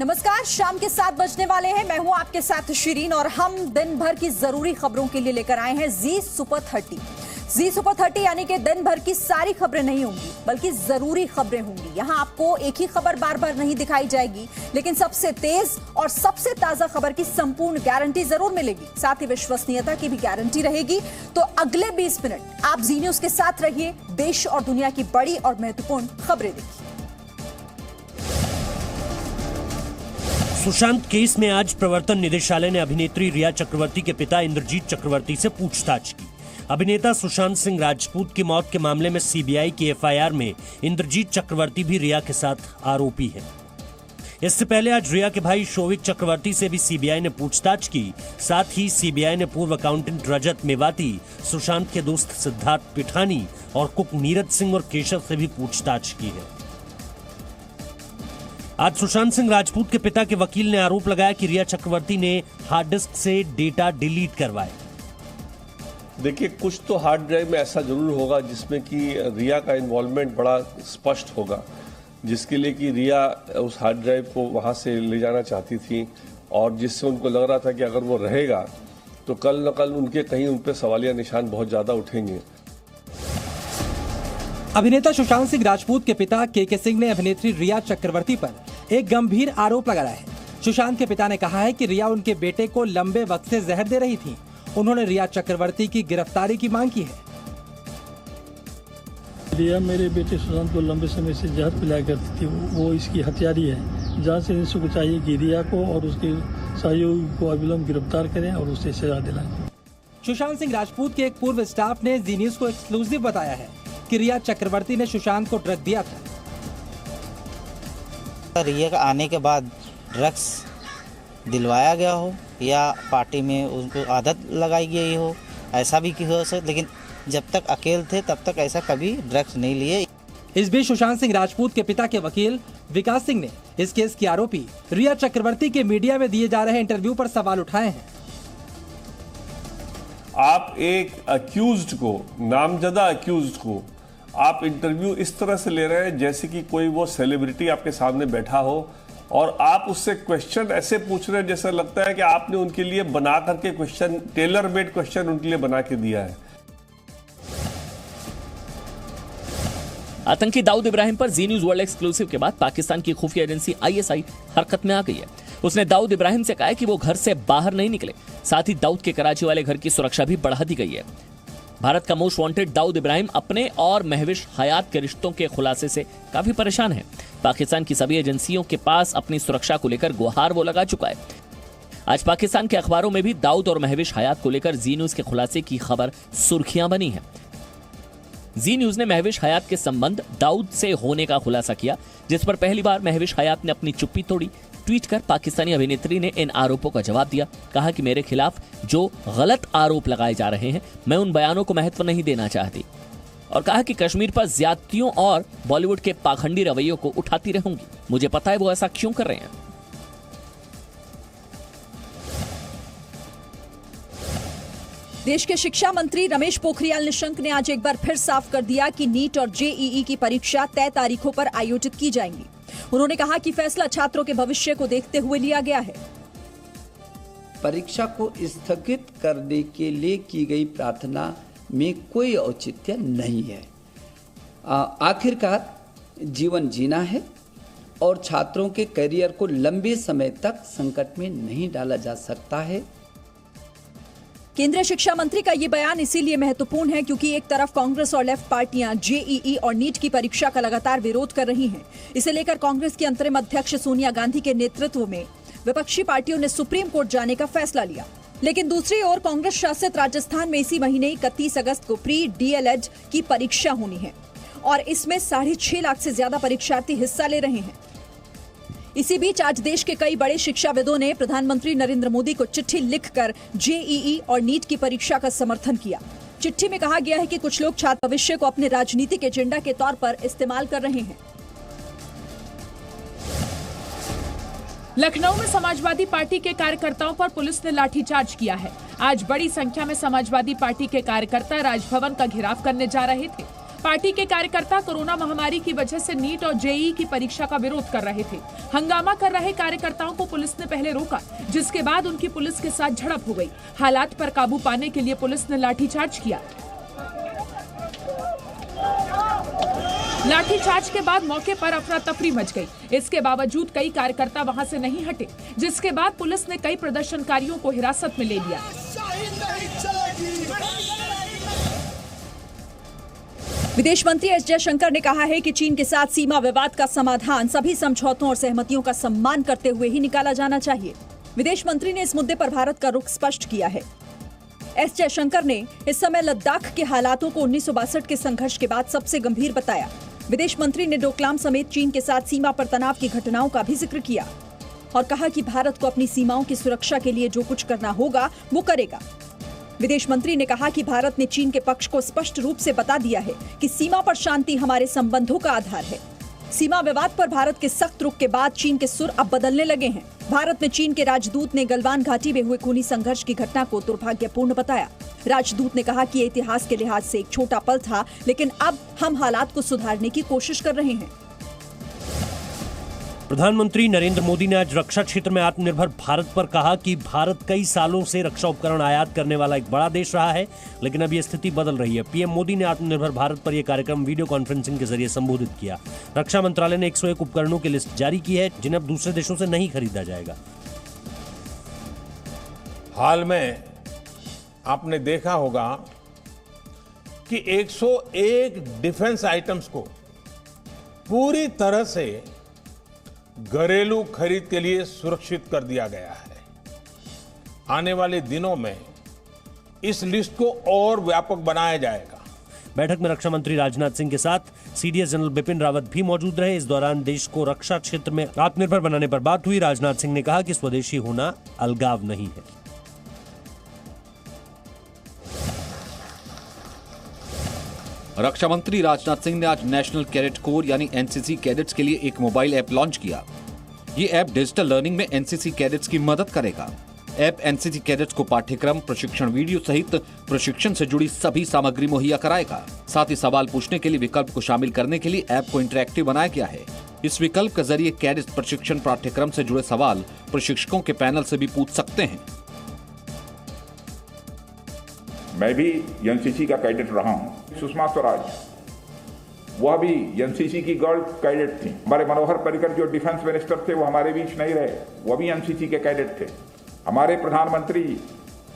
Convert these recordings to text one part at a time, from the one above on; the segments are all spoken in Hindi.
नमस्कार, शाम के 7 बजने वाले हैं। मैं हूं आपके साथ शिरीन और हम दिन भर की जरूरी खबरों के लिए लेकर आए हैं जी सुपर 30। जी सुपर 30 यानी कि दिन भर की सारी खबरें नहीं होंगी बल्कि जरूरी खबरें होंगी। यहां आपको एक ही खबर बार बार नहीं दिखाई जाएगी, लेकिन सबसे तेज और सबसे ताजा खबर की संपूर्ण गारंटी जरूर मिलेगी। साथ ही विश्वसनीयता की भी गारंटी रहेगी। तो अगले 20 मिनट आप जी न्यूज के साथ रहिए, देश और दुनिया की बड़ी और महत्वपूर्ण खबरें देखिए। सुशांत केस में आज प्रवर्तन निदेशालय ने अभिनेत्री रिया चक्रवर्ती के पिता इंद्रजीत चक्रवर्ती से पूछताछ की। अभिनेता सुशांत सिंह राजपूत की मौत के मामले में सीबीआई की एफआईआर में इंद्रजीत चक्रवर्ती भी रिया के साथ आरोपी है। इससे पहले आज रिया के भाई शोविक चक्रवर्ती से भी सीबीआई ने पूछताछ की। साथ ही सीबीआई ने पूर्व अकाउंटेंट रजत मेवाती, सुशांत के दोस्त सिद्धार्थ पिठानी और कुक नीरज सिंह और केशव से भी पूछताछ की है। आज सुशांत सिंह राजपूत के पिता के वकील ने आरोप लगाया कि रिया चक्रवर्ती ने हार्ड डिस्क से डेटा डिलीट करवाए। देखिए, कुछ तो हार्ड ड्राइव में ऐसा जरूर होगा जिसमें कि रिया का इन्वॉल्वमेंट बड़ा स्पष्ट होगा, जिसके लिए कि रिया उस हार्ड ड्राइव को वहां से ले जाना चाहती थी और जिससे उनको लग रहा था कि अगर वो रहेगा तो कल न कल उनके कहीं उन पर सवालिया निशान बहुत ज्यादा उठेंगे। अभिनेता सुशांत सिंह राजपूत के पिता के सिंह ने अभिनेत्री रिया चक्रवर्ती पर एक गंभीर आरोप लगाया है। सुशांत के पिता ने कहा है कि रिया उनके बेटे को लंबे वक्त से जहर दे रही थी। उन्होंने रिया चक्रवर्ती की गिरफ्तारी की मांग की है। रिया मेरे बेटे सुशांत को लंबे समय से जहर पिलाया करती थी। वो इसकी हत्यारी है। जांच एजेंसी को चाहिए कि रिया को और उसके सहयोगी को अविलंब गिरफ्तार करें और उसे सजा दिलाएं। सुशांत सिंह राजपूत के एक पूर्व स्टाफ ने जी न्यूज को एक्सक्लूसिव बताया है कि रिया चक्रवर्ती ने सुशांत को ड्रग दिया था। रिया का आने के बाद ड्रग्स दिलवाया गया हो या पार्टी में उनको आदत लगाई गई हो, ऐसा भी हो सकता, लेकिन जब तक अकेले थे तब तक ऐसा कभी ड्रग्स नहीं लिए। इस बीच सुशांत सिंह राजपूत के पिता के वकील विकास सिंह ने इस केस की आरोपी रिया चक्रवर्ती के मीडिया में दिए जा रहे इंटरव्यू पर सवाल उठाए हैं। आप एक अक्यूज्ड को, नामजदा अक्यूज्ड को आप इंटरव्यू इस तरह से ले रहे हैं जैसे कि कोई वो सेलिब्रिटी आपके सामने बैठा हो और आप उससे क्वेश्चन ऐसे पूछ रहे हैं जैसा लगता है कि आपने उनके लिए बना करके क्वेश्चन, टेलर मेड क्वेश्चन उनके लिए बना के दिया है। आतंकी दाऊद इब्राहिम पर जी न्यूज वर्ल्ड एक्सक्लूसिव के बाद पाकिस्तान की खुफिया एजेंसी आईएसआई हरकत में आ गई है। उसने दाऊद इब्राहिम से कहा है कि वो घर से बाहर नहीं निकले। साथ ही दाऊद के कराची वाले घर की सुरक्षा भी बढ़ा दी गई है। भारत का मोस्ट वांटेड दाऊद इब्राहिम अपने और महविश हयात के रिश्तों के खुलासे से काफी परेशान है। पाकिस्तान की सभी एजेंसियों के पास अपनी सुरक्षा को लेकर गुहार वो लगा चुका है। आज पाकिस्तान के अखबारों में भी दाऊद और महविश हयात को लेकर जी न्यूज के खुलासे की खबर सुर्खियां बनी है। जी न्यूज ने महविश हयात के संबंध दाऊद से होने का खुलासा किया, जिस पर पहली बार महविश हयात ने अपनी चुप्पी तोड़ी। ट्वीट कर पाकिस्तानी अभिनेत्री ने इन आरोपों का जवाब दिया। कहा कि मेरे खिलाफ जो गलत आरोप लगाए जा रहे हैं, मैं उन बयानों को महत्व नहीं देना चाहती, और कहा कि कश्मीर पर ज्यादतियों और बॉलीवुड के पाखंडी रवैयों को उठाती रहूंगी। मुझे पता है वो ऐसा क्यों कर रहे हैं। देश के शिक्षा मंत्री रमेश पोखरियाल निशंक ने आज एक बार फिर साफ कर दिया कि नीट और जेईई की परीक्षा तय तारीखों पर आयोजित की जाएंगी। उन्होंने कहा कि फैसला छात्रों के भविष्य को देखते हुए लिया गया है। परीक्षा को स्थगित करने के लिए की गई प्रार्थना में कोई औचित्य नहीं है। आखिरकार जीवन जीना है और छात्रों के करियर को लंबे समय तक संकट में नहीं डाला जा सकता है। केंद्रीय शिक्षा मंत्री का ये बयान इसीलिए महत्वपूर्ण है क्योंकि एक तरफ कांग्रेस और लेफ्ट पार्टियां जेईई और नीट की परीक्षा का लगातार विरोध कर रही हैं। इसे लेकर कांग्रेस की अंतरिम अध्यक्ष सोनिया गांधी के नेतृत्व में विपक्षी पार्टियों ने सुप्रीम कोर्ट जाने का फैसला लिया। लेकिन दूसरी ओर कांग्रेस शासित राजस्थान में इसी महीने 31 अगस्त को प्री डीएलएड की परीक्षा होनी है और इसमें 6.5 लाख से ज्यादा परीक्षार्थी हिस्सा ले रहे हैं। इसी बीच आज देश के कई बड़े शिक्षाविदों ने प्रधानमंत्री नरेंद्र मोदी को चिट्ठी लिखकर जेईई और नीट की परीक्षा का समर्थन किया। चिट्ठी में कहा गया है कि कुछ लोग छात्र भविष्य को अपने राजनीतिक एजेंडा के तौर पर इस्तेमाल कर रहे हैं। लखनऊ में समाजवादी पार्टी के कार्यकर्ताओं पर पुलिस ने लाठीचार्ज किया है। आज बड़ी संख्या में समाजवादी पार्टी के कार्यकर्ता राजभवन का घेराव करने जा रहे थे। पार्टी के कार्यकर्ता कोरोना महामारी की वजह से नीट और जेईई की परीक्षा का विरोध कर रहे थे। हंगामा कर रहे कार्यकर्ताओं को पुलिस ने पहले रोका, जिसके बाद उनकी पुलिस के साथ झड़प हो गई। हालात पर काबू पाने के लिए पुलिस ने लाठीचार्ज किया। लाठीचार्ज के बाद मौके पर अफरा तफरी मच गई। इसके बावजूद कई कार्यकर्ता वहां से नहीं हटे, जिसके बाद पुलिस ने कई प्रदर्शनकारियों को हिरासत में ले लिया। विदेश मंत्री एस जयशंकर ने कहा है कि चीन के साथ सीमा विवाद का समाधान सभी समझौतों और सहमतियों का सम्मान करते हुए ही निकाला जाना चाहिए। विदेश मंत्री ने इस मुद्दे पर भारत का रुख स्पष्ट किया है। एस जयशंकर ने इस समय लद्दाख के हालातों को 1962 के संघर्ष के बाद सबसे गंभीर बताया। विदेश मंत्री ने डोकलाम समेत चीन के साथ सीमा पर तनाव की घटनाओं का भी जिक्र किया और कहा कि भारत को अपनी सीमाओं की सुरक्षा के लिए जो कुछ करना होगा वो करेगा। विदेश मंत्री ने कहा कि भारत ने चीन के पक्ष को स्पष्ट रूप से बता दिया है कि सीमा पर शांति हमारे संबंधों का आधार है। सीमा विवाद पर भारत के सख्त रुख के बाद चीन के सुर अब बदलने लगे हैं। भारत में चीन के राजदूत ने गलवान घाटी में हुए खूनी संघर्ष की घटना को दुर्भाग्यपूर्ण बताया। राजदूत ने कहा कि ये इतिहास के लिहाज से एक छोटा पल था, लेकिन अब हम हालात को सुधारने की कोशिश कर रहे हैं। प्रधानमंत्री नरेंद्र मोदी ने आज रक्षा क्षेत्र में आत्मनिर्भर भारत पर कहा कि भारत कई सालों से रक्षा उपकरण आयात करने वाला एक बड़ा देश रहा है, लेकिन अब ये स्थिति बदल रही है। पीएम मोदी ने आत्मनिर्भर भारत पर यह कार्यक्रम वीडियो कॉन्फ्रेंसिंग के जरिए संबोधित किया। रक्षा मंत्रालय ने 101 उपकरणों की लिस्ट जारी की है, जिन्हें अब दूसरे देशों से नहीं खरीदा जाएगा। हाल में आपने देखा होगा कि 101 डिफेंस आइटम्स को पूरी तरह से घरेलू खरीद के लिए सुरक्षित कर दिया गया है। आने वाले दिनों में इस लिस्ट को और व्यापक बनाया जाएगा। बैठक में रक्षा मंत्री राजनाथ सिंह के साथ सीडीएस जनरल बिपिन रावत भी मौजूद रहे। इस दौरान देश को रक्षा क्षेत्र में आत्मनिर्भर बनाने पर बात हुई। राजनाथ सिंह ने कहा कि स्वदेशी होना अलगाव नहीं है। रक्षा मंत्री राजनाथ सिंह ने आज नेशनल कैडेट कोर यानी एनसीसी कैडेट्स के लिए एक मोबाइल ऐप लॉन्च किया। ये ऐप डिजिटल लर्निंग में एनसीसी कैडेट्स की मदद करेगा। ऐप एनसीसी कैडेट्स को पाठ्यक्रम, प्रशिक्षण वीडियो सहित प्रशिक्षण से जुड़ी सभी सामग्री मुहैया कराएगा। साथ ही सवाल पूछने के लिए विकल्प को शामिल करने के लिए ऐप को इंटरैक्टिव बनाया गया है। इस विकल्प के जरिए कैडेट्स प्रशिक्षण पाठ्यक्रम से जुड़े सवाल प्रशिक्षकों के पैनल से भी पूछ सकते हैं। मैं भी एनसीसी का कैडेट रहा हूं। सुषमा स्वराज वह भी एनसीसी की गर्ल कैडेट थी। हमारे मनोहर पर्रिकर जो डिफेंस मिनिस्टर थे वो हमारे बीच नहीं रहे, वो भी एनसीसी के कैडेट थे। हमारे प्रधानमंत्री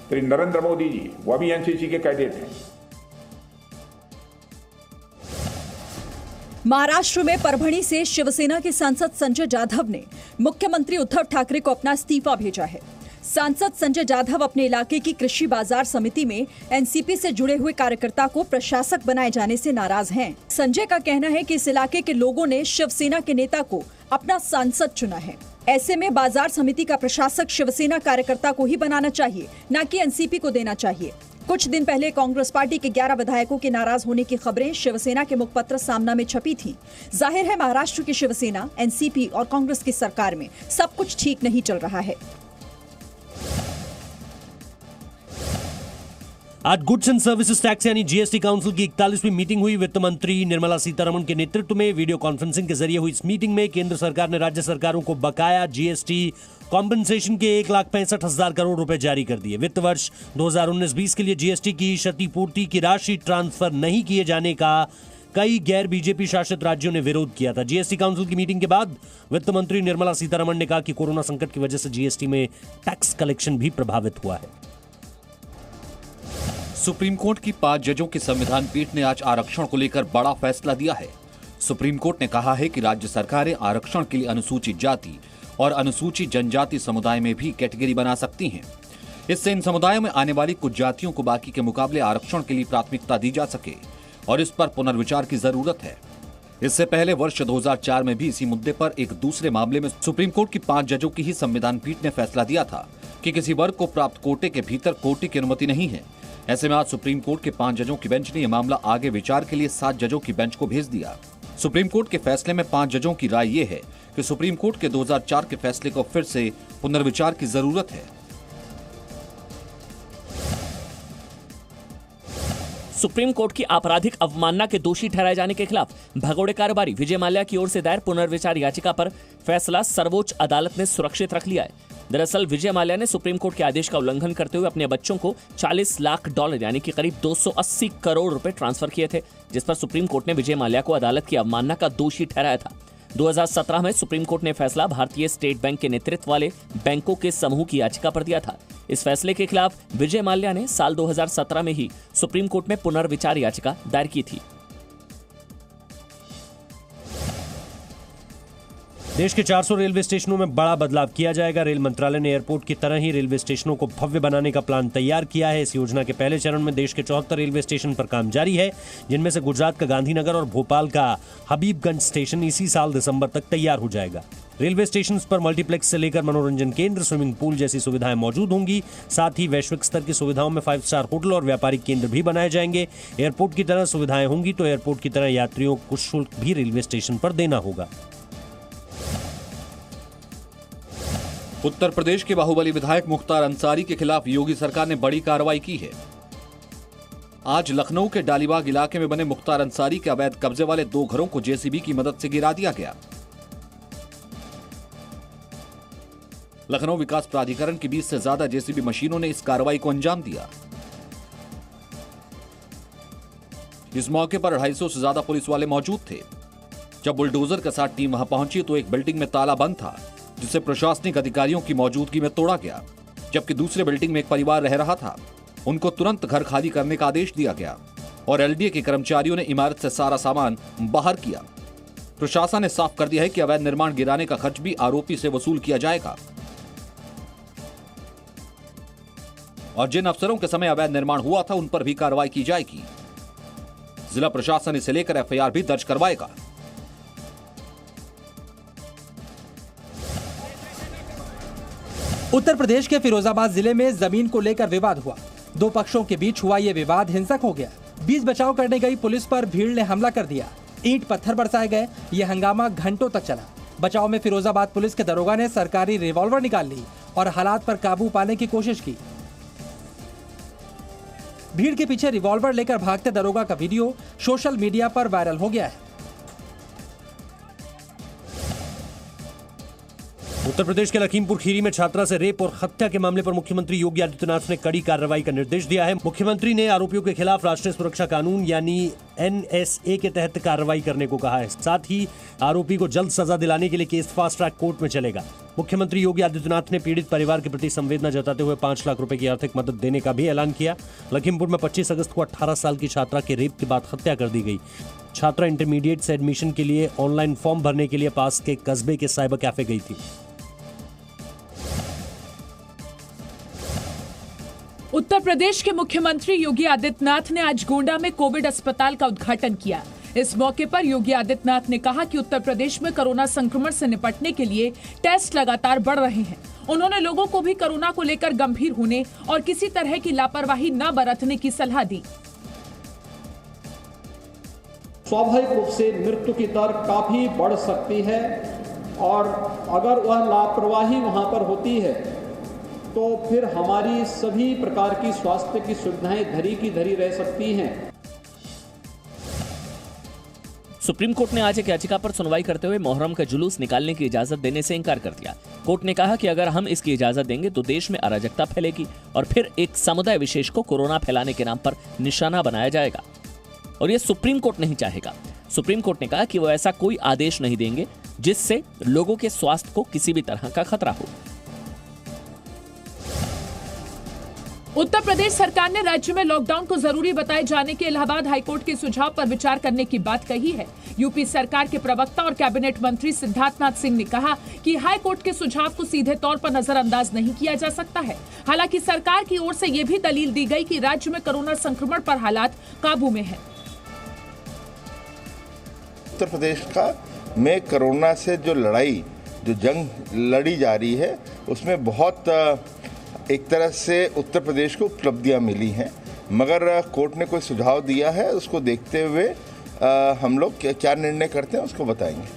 श्री नरेंद्र मोदी जी वह भी एनसीसी के कैडेट हैं। महाराष्ट्र में परभणी से शिवसेना के सांसद संजय जाधव ने मुख्यमंत्री उद्धव ठाकरे को अपना इस्तीफा भेजा है। सांसद संजय जाधव अपने इलाके की कृषि बाजार समिति में एनसीपी से जुड़े हुए कार्यकर्ता को प्रशासक बनाए जाने से नाराज हैं। संजय का कहना है कि इस इलाके के लोगों ने शिवसेना के नेता को अपना सांसद चुना है। ऐसे में बाजार समिति का प्रशासक शिवसेना कार्यकर्ता को ही बनाना चाहिए, न कि एनसीपी को देना चाहिए। कुछ दिन पहले कांग्रेस पार्टी के 11 विधायकों के नाराज होने की खबरें शिवसेना के मुखपत्र सामना में छपी थी। जाहिर है महाराष्ट्र की शिवसेना, एनसीपी और कांग्रेस की सरकार में सब कुछ ठीक नहीं चल रहा है। आज गुड्स एंड सर्विसेज टैक्स यानी जीएसटी काउंसिल की 41वीं मीटिंग हुई। वित्त मंत्री निर्मला सीतारमण के नेतृत्व में वीडियो कॉन्फ्रेंसिंग के जरिए हुई इस मीटिंग में केंद्र सरकार ने राज्य सरकारों को बकाया जीएसटी कॉम्पेंसेशन के 1,65,000 करोड़ रुपए जारी कर दिए। वित्त वर्ष 2019-20 के लिए जीएसटी की क्षतिपूर्ति की राशि ट्रांसफर नहीं किए जाने का कई गैर बीजेपी शासित राज्यों ने विरोध किया था। जीएसटी काउंसिल की मीटिंग के बाद वित्त मंत्री निर्मला सीतारमण ने कहा कि कोरोना संकट की वजह से जीएसटी में टैक्स कलेक्शन भी प्रभावित हुआ है। सुप्रीम कोर्ट की 5 जजों की संविधान पीठ ने आज आरक्षण को लेकर बड़ा फैसला दिया है। सुप्रीम कोर्ट ने कहा है कि राज्य सरकारें आरक्षण के लिए अनुसूचित जाति और अनुसूचित जनजाति समुदाय में भी कैटेगरी बना सकती हैं। इससे इन समुदायों में आने वाली कुछ जातियों को बाकी के मुकाबले आरक्षण के लिए प्राथमिकता दी जा सके और इस पर पुनर्विचार की जरूरत है। इससे पहले वर्ष 2004 में भी इसी मुद्दे पर एक दूसरे मामले में सुप्रीम कोर्ट की 5 जजों की ही संविधान पीठ ने फैसला दिया था कि किसी वर्ग को प्राप्त कोटे के भीतर कोटे की अनुमति नहीं है। ऐसे में आज सुप्रीम कोर्ट के 5 जजों की बेंच ने यह मामला आगे विचार के लिए 7 जजों की बेंच को भेज दिया। सुप्रीम कोर्ट के फैसले में 5 जजों की राय ये है कि सुप्रीम कोर्ट के 2004 के फैसले को फिर से पुनर्विचार की जरूरत है। सुप्रीम कोर्ट की आपराधिक अवमानना के दोषी ठहराए जाने के खिलाफ भगोड़े कारोबारी विजय माल्या की ओर से दायर पुनर्विचार याचिका पर फैसला सर्वोच्च अदालत ने सुरक्षित रख लिया है। दरअसल विजय माल्या ने सुप्रीम कोर्ट के आदेश का उल्लंघन करते हुए अपने बच्चों को $40 लाख यानी कि करीब 280 करोड़ रुपए ट्रांसफर किए थे, जिस पर सुप्रीम कोर्ट ने विजय माल्या को अदालत की अवमानना का दोषी ठहराया था। 2017 में सुप्रीम कोर्ट ने फैसला भारतीय स्टेट बैंक के नेतृत्व वाले बैंकों के समूह की याचिका पर दिया था। इस फैसले के खिलाफ विजय माल्या ने साल 2017 में ही सुप्रीम कोर्ट में पुनर्विचार याचिका दायर की थी। देश के 400 रेलवे स्टेशनों में बड़ा बदलाव किया जाएगा। रेल मंत्रालय ने एयरपोर्ट की तरह ही रेलवे स्टेशनों को भव्य बनाने का प्लान तैयार किया है। इस योजना के पहले चरण में देश के 74 रेलवे स्टेशन पर काम जारी है, जिनमें से गुजरात का गांधीनगर और भोपाल का हबीबगंज स्टेशन इसी साल दिसंबर तक तैयार हो जाएगा। रेलवे स्टेशन पर मल्टीप्लेक्स से लेकर मनोरंजन केंद्र, स्विमिंग पूल जैसी सुविधाएं मौजूद होंगी। साथ ही वैश्विक स्तर की सुविधाओं में 5 स्टार होटल और व्यापारिक केंद्र भी बनाए जाएंगे। एयरपोर्ट की तरह सुविधाएं होंगी तो एयरपोर्ट की तरह यात्रियों को शुल्क भी रेलवे स्टेशन पर देना होगा। उत्तर प्रदेश के बाहुबली विधायक मुख्तार अंसारी के खिलाफ योगी सरकार ने बड़ी कार्रवाई की है। आज लखनऊ के डालीबाग इलाके में बने मुख्तार अंसारी के अवैध कब्जे वाले 2 घरों को जेसीबी की मदद से गिरा दिया गया। लखनऊ विकास प्राधिकरण की 20 से ज्यादा जेसीबी मशीनों ने इस कार्रवाई को अंजाम दिया। इस मौके पर 250 से ज्यादा पुलिस वाले मौजूद थे। जब बुलडोजर के साथ टीम वहां पहुंची तो एक बिल्डिंग में ताला बंद था, जिसे प्रशासनिक अधिकारियों की मौजूदगी में तोड़ा गया, जबकि दूसरे बिल्डिंग में एक परिवार रह रहा था। उनको तुरंत घर खाली करने का आदेश दिया गया और एलडीए के कर्मचारियों ने इमारत से सारा सामान बाहर किया। प्रशासन ने साफ कर दिया है कि अवैध निर्माण गिराने का खर्च भी आरोपी से वसूल किया जाएगा और जिन अफसरों के समय अवैध निर्माण हुआ था उन पर भी कार्रवाई की जाएगी। जिला प्रशासन इसे लेकर एफआईआर भी दर्ज करवाएगा। उत्तर प्रदेश के फिरोजाबाद जिले में जमीन को लेकर विवाद हुआ। 2 पक्षों के बीच हुआ ये विवाद हिंसक हो गया। बीच बचाव करने गई पुलिस पर भीड़ ने हमला कर दिया। ईंट पत्थर बरसाए गए। ये हंगामा घंटों तक चला। बचाव में फिरोजाबाद पुलिस के दरोगा ने सरकारी रिवॉल्वर निकाल ली और हालात पर काबू पाने की कोशिश की। भीड़ के पीछे रिवॉल्वर लेकर भागते दरोगा का वीडियो सोशल मीडिया पर वायरल हो गया है। उत्तर प्रदेश के लखीमपुर खीरी में छात्रा से रेप और हत्या के मामले पर मुख्यमंत्री योगी आदित्यनाथ ने कड़ी कार्रवाई का निर्देश दिया है। मुख्यमंत्री ने आरोपियों के खिलाफ राष्ट्रीय सुरक्षा कानून यानी NSA के तहत कार्रवाई करने को कहा है। साथ ही आरोपी को जल्द सजा दिलाने के लिए केस फास्ट ट्रैक कोर्ट में चलेगा। मुख्यमंत्री योगी आदित्यनाथ ने पीड़ित परिवार के प्रति संवेदना जताते हुए 5 लाख रुपए की आर्थिक मदद देने का भी ऐलान किया। लखीमपुर में 25 अगस्त को 18 साल की छात्रा के रेप के बाद हत्या कर दी गई। छात्रा इंटरमीडिएट से एडमिशन के लिए ऑनलाइन फॉर्म भरने के लिए पास के कस्बे के साइबर कैफे गई थी। उत्तर प्रदेश के मुख्यमंत्री योगी आदित्यनाथ ने आज गोंडा में कोविड अस्पताल का उद्घाटन किया। इस मौके पर योगी आदित्यनाथ ने कहा कि उत्तर प्रदेश में कोरोना संक्रमण से निपटने के लिए टेस्ट लगातार बढ़ रहे हैं। उन्होंने लोगों को भी कोरोना को लेकर गंभीर होने और किसी तरह की लापरवाही न बरतने की सलाह दी। स्वाभाविक रूप से मृत्यु की दर काफी बढ़ सकती है और अगर वह लापरवाही वहां पर होती है तो फिर हमारी सभी प्रकार की स्वास्थ्य की सुविधाएं धरी की धरी रह सकती हैं। सुप्रीम कोर्ट ने आज एक याचिका पर सुनवाई करते हुए मुहर्रम का जुलूस निकालने की इजाजत देने से इनकार कर दिया। कोर्ट ने कहा कि अगर हम इसकी इजाजत देंगे तो देश में अराजकता फैलेगी और फिर एक समुदाय विशेष को कोरोना फैलाने के नाम पर निशाना बनाया जाएगा और यह सुप्रीम कोर्ट नहीं चाहेगा। सुप्रीम कोर्ट ने कहा कि वो ऐसा कोई आदेश नहीं देंगे जिससे लोगों के स्वास्थ्य को किसी भी तरह का खतरा हो। उत्तर प्रदेश सरकार ने राज्य में लॉकडाउन को जरूरी बताए जाने के इलाहाबाद हाईकोर्ट के सुझाव पर विचार करने की बात कही है। यूपी सरकार के प्रवक्ता और कैबिनेट मंत्री सिद्धार्थनाथ सिंह ने कहा कि हाईकोर्ट के सुझाव को सीधे तौर पर नजरअंदाज नहीं किया जा सकता है। हालांकि सरकार की ओर से यह भी दलील दी गई कि राज्य में कोरोना संक्रमण पर हालात काबू में है। उत्तर प्रदेश में कोरोना से जो जंग लड़ी जा रही है उसमें बहुत एक तरह से उत्तर प्रदेश को उपलब्धियां मिली हैं, मगर कोर्ट ने कोई सुझाव दिया है, उसको देखते हुए हम लोग क्या निर्णय करते हैं उसको बताएंगे।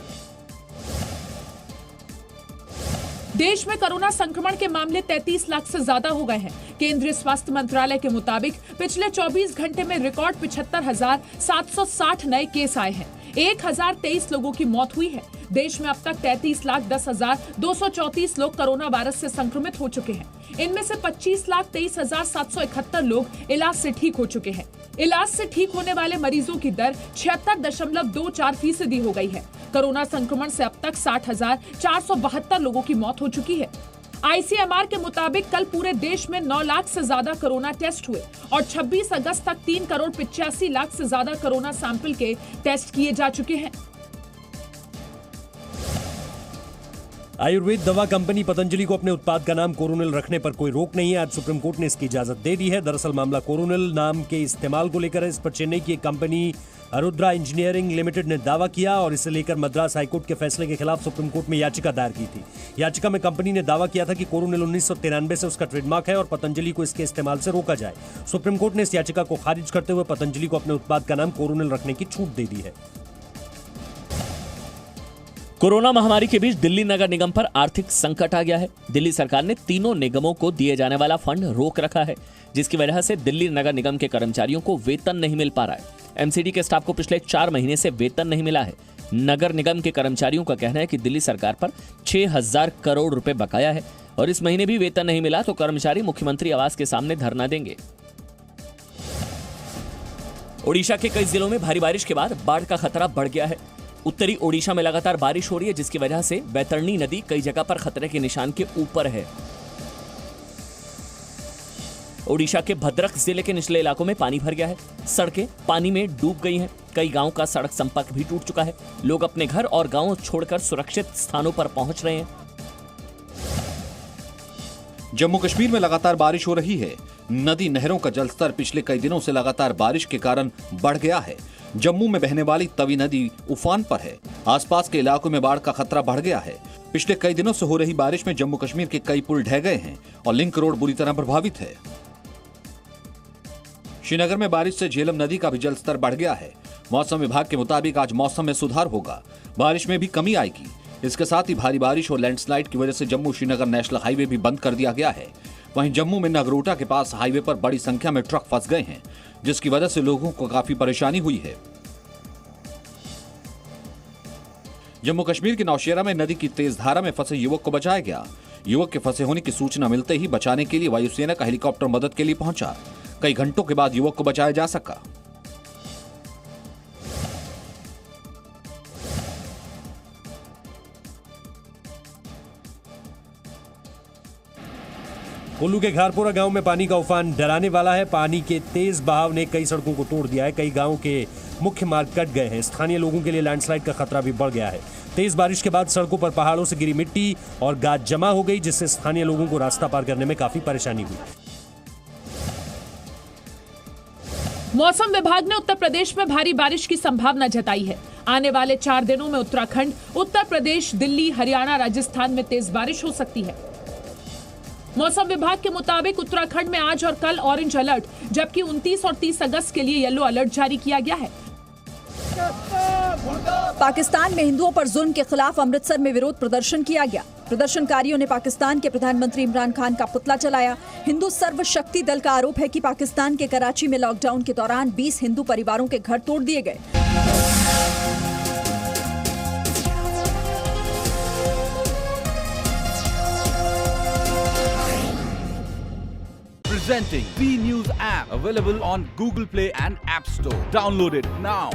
देश में कोरोना संक्रमण के मामले 33 लाख से ज्यादा हो गए हैं। केंद्रीय स्वास्थ्य मंत्रालय के मुताबिक पिछले 24 घंटे में रिकॉर्ड 75,760 नए केस आए हैं। 1023 लोगों की मौत हुई है। देश में अब तक 33,10,234 लोग कोरोना वायरस से संक्रमित हो चुके हैं। इनमें से 25,23,771 लोग इलाज से ठीक हो चुके हैं। इलाज से ठीक होने वाले मरीजों की दर 76.24% हो गई है। कोरोना संक्रमण से अब तक 60,472 लोगों की मौत हो चुकी है। ICMR के मुताबिक कल पूरे देश में 9 लाख से ज्यादा कोरोना टेस्ट हुए और 26 अगस्त तक 3,85,00,000 से ज्यादा कोरोना सैंपल के टेस्ट किए जा चुके हैं। आयुर्वेद दवा कंपनी पतंजलि को अपने उत्पाद का नाम कोरोनिल रखने पर कोई रोक नहीं है। आज सुप्रीम कोर्ट ने इसकी इजाजत दे दी है। दरअसल मामला कोरोनिल नाम के इस्तेमाल को लेकर है। इस पर चेन्नई की एक कंपनी अरुद्रा इंजीनियरिंग लिमिटेड ने दावा किया और इसे लेकर मद्रास हाईकोर्ट के फैसले के खिलाफ सुप्रीम कोर्ट में याचिका दायर की थी। याचिका में कंपनी ने दावा किया था कि कोरोनिल 1993 से उसका ट्रेडमार्क है और पतंजलि को इसके इस्तेमाल से रोका जाए। सुप्रीम कोर्ट ने इस याचिका को खारिज करते हुए पतंजलि को अपने उत्पाद का नाम कोरोनिल रखने की छूट दे दी है। कोरोना महामारी के बीच दिल्ली नगर निगम पर आर्थिक संकट आ गया है। दिल्ली सरकार ने तीनों निगमों को दिए जाने वाला फंड रोक रखा है, जिसकी वजह से दिल्ली नगर निगम के कर्मचारियों को वेतन नहीं मिल पा रहा है। एमसीडी के स्टाफ को पिछले 4 महीने से वेतन नहीं मिला है। नगर निगम के कर्मचारियों का कहना है कि दिल्ली सरकार पर 6,000 करोड़ रुपए बकाया है और इस महीने भी वेतन नहीं मिला तो कर्मचारी मुख्यमंत्री आवास के सामने धरना देंगे। ओडिशा के कई जिलों में भारी बारिश के बाद बाढ़ का खतरा बढ़ गया है। उत्तरी ओडिशा में लगातार बारिश हो रही है, जिसकी वजह से बैतरणी नदी कई जगह पर खतरे के निशान के ऊपर है। ओडिशा के भद्रक जिले के निचले इलाकों में पानी भर गया है। सड़कें पानी में डूब गई हैं। कई गांवों का सड़क संपर्क भी टूट चुका है। लोग अपने घर और गांव छोड़कर सुरक्षित स्थानों पर पहुंच रहे हैं। जम्मू कश्मीर में लगातार बारिश हो रही है। नदी नहरों का जलस्तर पिछले कई दिनों से लगातार बारिश के कारण बढ़ गया है। जम्मू में बहने वाली तवी नदी उफान पर है। आसपास के इलाकों में बाढ़ का खतरा बढ़ गया है। पिछले कई दिनों से हो रही बारिश में जम्मू कश्मीर के कई पुल ढह गए हैं और लिंक रोड बुरी तरह प्रभावित है। श्रीनगर में बारिश से झेलम नदी का भी जलस्तर बढ़ गया है। मौसम विभाग के मुताबिक आज मौसम में सुधार होगा, बारिश में भी कमी आएगी। इसके साथ ही भारी बारिश और लैंडस्लाइड की वजह से जम्मू श्रीनगर नेशनल हाईवे भी बंद कर दिया गया है। वहीं जम्मू में नगरोटा के पास हाईवे पर बड़ी संख्या में ट्रक फंस गए हैं, जिसकी वजह से लोगों को काफी परेशानी हुई है। जम्मू कश्मीर के नौशेरा में नदी की तेज धारा में फंसे युवक को बचाया गया। युवक के फंसे होने की सूचना मिलते ही बचाने के लिए वायुसेना का हेलीकॉप्टर मदद के लिए पहुंचा। कई घंटों के बाद युवक को बचाया जा सका। कुल्लू के घारपुरा गांव में पानी का उफान डराने वाला है। पानी के तेज बहाव ने कई सड़कों को तोड़ दिया है। कई गांवों के मुख्य मार्ग कट गए हैं। स्थानीय लोगों के लिए लैंडस्लाइड का खतरा भी बढ़ गया है। तेज बारिश के बाद सड़कों पर पहाड़ों से गिरी मिट्टी और गाद जमा हो गई, जिससे स्थानीय लोगों को रास्ता पार करने में काफी परेशानी हुई। मौसम विभाग ने उत्तर प्रदेश में भारी बारिश की संभावना जताई है। आने वाले 4 दिनों में उत्तराखंड, उत्तर प्रदेश, दिल्ली, हरियाणा, राजस्थान में तेज बारिश हो सकती है। मौसम विभाग के मुताबिक उत्तराखंड में आज और कल ऑरेंज अलर्ट, जबकि 29 और 30 अगस्त के लिए येलो अलर्ट जारी किया गया है। पाकिस्तान में हिंदुओं पर जुल्म के खिलाफ अमृतसर में विरोध प्रदर्शन किया गया। प्रदर्शनकारियों ने पाकिस्तान के प्रधानमंत्री इमरान खान का पुतला जलाया। हिंदू सर्व शक्ति दल का आरोप है कि पाकिस्तान के कराची में लॉकडाउन के दौरान 20 हिंदू परिवारों के घर तोड़ दिए गए। Presenting B News app, available on Google Play and App Store. Download it now.